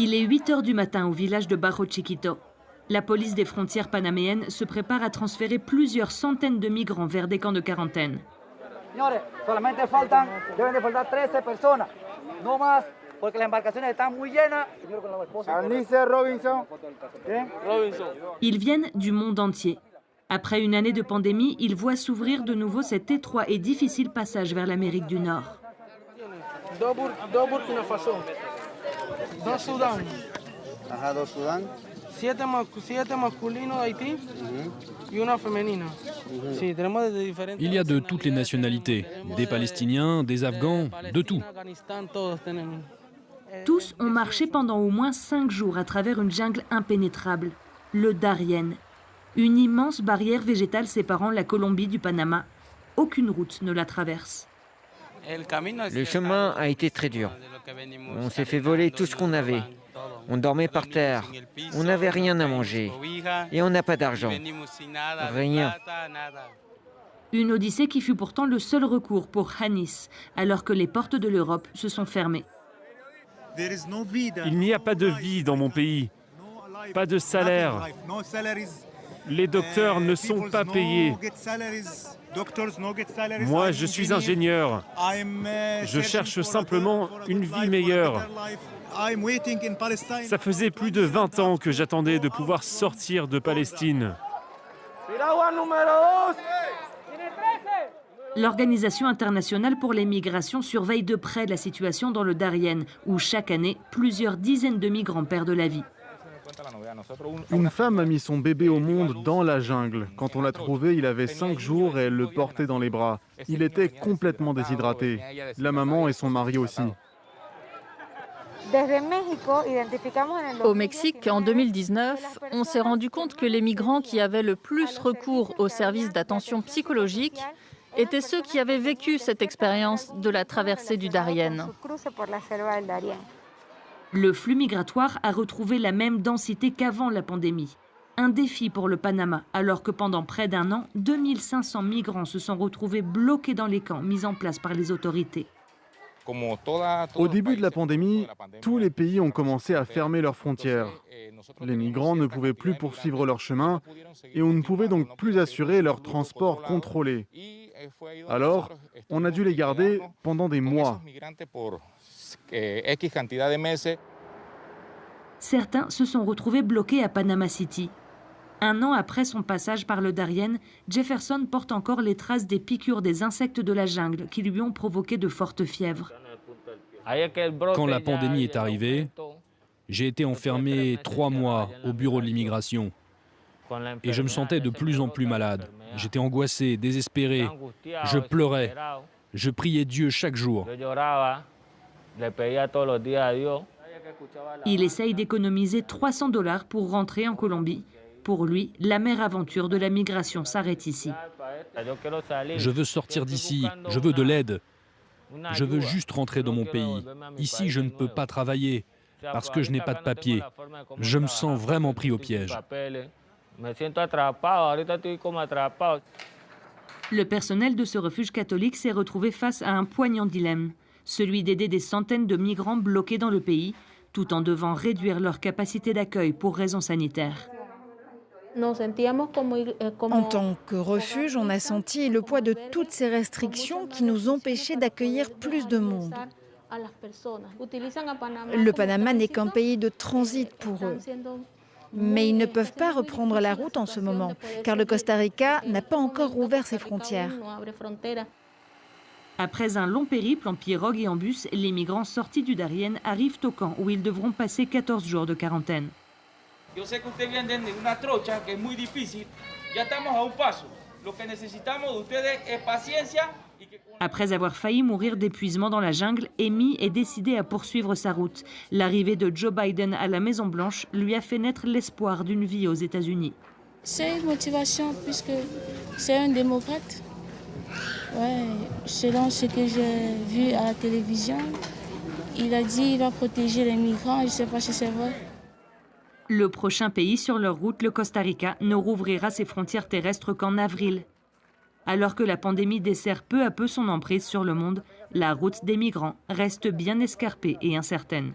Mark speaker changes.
Speaker 1: Il est 8 h du matin au village de Barro Chiquito. La police des frontières panaméennes se prépare à transférer plusieurs centaines de migrants vers des camps de quarantaine. Ils viennent du monde entier. Après une année de pandémie, ils voient s'ouvrir de nouveau cet étroit et difficile passage vers l'Amérique du Nord.
Speaker 2: Dos Burkina Faso, dos Sudán,
Speaker 3: dos Sudán.
Speaker 2: 7 masculinos d'Haïti et une féminine.
Speaker 4: Il y a de toutes les nationalités, des Palestiniens, des Afghans, de tout.
Speaker 1: Tous ont marché pendant au moins 5 jours à travers une jungle impénétrable, le Darién. Une immense barrière végétale séparant la Colombie du Panama. Aucune route ne la traverse.
Speaker 5: Le chemin a été très dur. On s'est fait voler tout ce qu'on avait. On dormait par terre. On n'avait rien à manger. Et on n'a pas d'argent. Rien.
Speaker 1: Une odyssée qui fut pourtant le seul recours pour Hanis, alors que les portes de l'Europe se sont fermées.
Speaker 6: Il n'y a pas de vie dans mon pays. Pas de salaire. Les docteurs ne sont pas payés. Moi, je suis ingénieur. Je cherche simplement une vie meilleure. Ça faisait plus de 20 ans que j'attendais de pouvoir sortir de Palestine.
Speaker 1: L'Organisation internationale pour les migrations surveille de près la situation dans le Darién, où chaque année, plusieurs dizaines de migrants perdent la vie.
Speaker 7: Une femme a mis son bébé au monde dans la jungle. Quand on l'a trouvé, il avait 5 jours et elle le portait dans les bras. Il était complètement déshydraté. La maman et son mari aussi.
Speaker 8: Au Mexique, en 2019, on s'est rendu compte que les migrants qui avaient le plus recours aux services d'attention psychologique étaient ceux qui avaient vécu cette expérience de la traversée du Darién.
Speaker 1: Le flux migratoire a retrouvé la même densité qu'avant la pandémie. Un défi pour le Panama, alors que pendant près d'un an, 2500 migrants se sont retrouvés bloqués dans les camps mis en place par les autorités.
Speaker 7: Au début de la pandémie, tous les pays ont commencé à fermer leurs frontières. Les migrants ne pouvaient plus poursuivre leur chemin et on ne pouvait donc plus assurer leur transport contrôlé. Alors, on a dû les garder pendant des mois.
Speaker 1: Certains se sont retrouvés bloqués à Panama City. Un an après son passage par le Darién, Jefferson porte encore les traces des piqûres des insectes de la jungle qui lui ont provoqué de fortes fièvres.
Speaker 4: Quand la pandémie est arrivée, j'ai été enfermé 3 mois au bureau de l'immigration. Et je me sentais de plus en plus malade. J'étais angoissé, désespéré. Je pleurais. Je priais Dieu chaque jour.
Speaker 1: Il essaye d'économiser $300 pour rentrer en Colombie. Pour lui, la mère aventure de la migration s'arrête ici.
Speaker 4: Je veux sortir d'ici, je veux de l'aide. Je veux juste rentrer dans mon pays. Ici, je ne peux pas travailler parce que je n'ai pas de papier. Je me sens vraiment pris au piège.
Speaker 1: Le personnel de ce refuge catholique s'est retrouvé face à un poignant dilemme, celui d'aider des centaines de migrants bloqués dans le pays, tout en devant réduire leur capacité d'accueil pour raisons sanitaires.
Speaker 9: En tant que refuge, on a senti le poids de toutes ces restrictions qui nous empêchaient d'accueillir plus de monde. Le Panama n'est qu'un pays de transit pour eux. Mais ils ne peuvent pas reprendre la route en ce moment, car le Costa Rica n'a pas encore rouvert ses frontières.
Speaker 1: Après un long périple en pirogue et en bus, les migrants sortis du Darién arrivent au camp où ils devront passer 14 jours de quarantaine.
Speaker 10: Yo sé que ustedes vienen de una trocha que es muy difícil. Ya estamos a un paso. Lo que necesitamos de ustedes es paciencia.
Speaker 1: Après avoir failli mourir d'épuisement dans la jungle, Amy est décidée à poursuivre sa route. L'arrivée de Joe Biden à la Maison-Blanche lui a fait naître l'espoir d'une vie aux États-Unis.
Speaker 11: C'est une motivation puisque c'est un démocrate. Ouais, selon ce que j'ai vu à la télévision, il a dit qu'il va protéger les migrants. Je ne sais pas si c'est vrai.
Speaker 1: Le prochain pays sur leur route, le Costa Rica, ne rouvrira ses frontières terrestres qu'en avril. Alors que la pandémie dessert peu à peu son emprise sur le monde, la route des migrants reste bien escarpée et incertaine.